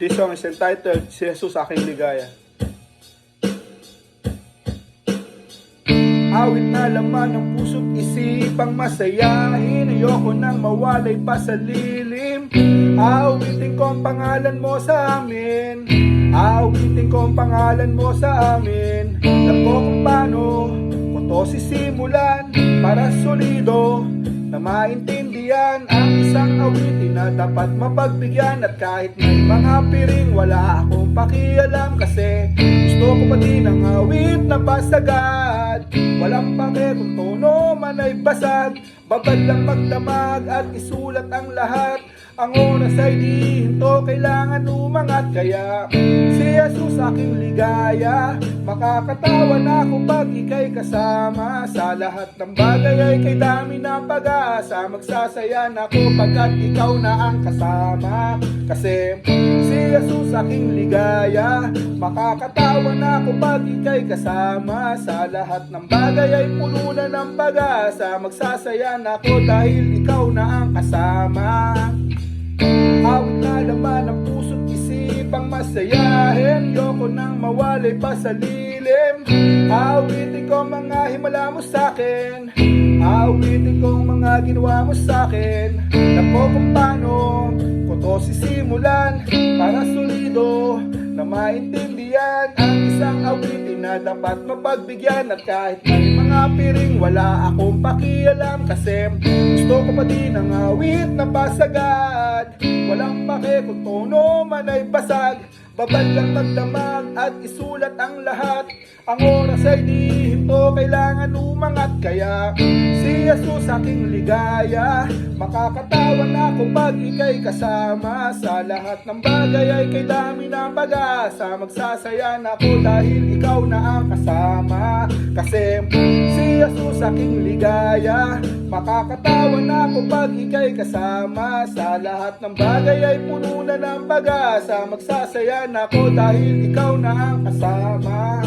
This song is entitled, Si Jesus Aking Ligaya. Awit na laman ng puso't isipang masayahin. Ayoko nang mawalay pa sa lilim. Awitin ko ang pangalan mo sa amin. Awitin ko ang pangalan mo sa amin. Alam ko kung paano ko to sisimulan, para solido na maintindihan ang isang awitin na dapat mapagbigyan. At kahit may mga piring, wala akong pakialam, kasi gusto ko pa din ang awit na basagad. Walang pake kung tono man ay basag, babad lang magdamag at isulat ang lahat. Ang oras ay di hinto, kailangan umangat. Kaya si Jesus aking ligaya, makakatawa na ako pag ika'y kasama. Sa lahat ng bagay ay kay dami ng pag-asa, magsasayan ako pagkat ikaw na ang kasama. Kasi si Jesus aking ligaya, makakatawa na ako pag ika'y kasama. Sa lahat ng bagay ay puno na ng pag-asa, magsasayan ako dahil ikaw na ang kasama. Awit na laman ang puso't isipang masayahin. Ayoko nang mawalay pa sa lilim. Awitin ko mga himala mo sa'kin. Awitin ko mga ginawa mo sa'kin. Alam ko kung paano ko to sisimulan, para solido na maintindihan ang isang awitin na dapat mapagbigyan. At kahit may mga piring, wala akong pakialam, kasi gusto ko pa din ang awit na basagad. Walang pake kung tono man ay basag, babad lang magdamag at isulat ang lahat. Ang oras ay di hinto, kailangan umangat. Kaya si Jesus aking ligaya, makakatawa na ako pag ika'y kasama. Sa lahat ng bagay ay kay dami ng pag-asa, magsasayan ako dahil ikaw na ang kasama. Kasi si Jesus aking ligaya, makakatawa na ako pag ika'y kasama. Sa lahat ng bagay ay puno na ng pag-asa, magsasayan ako dahil ikaw na ang kasama.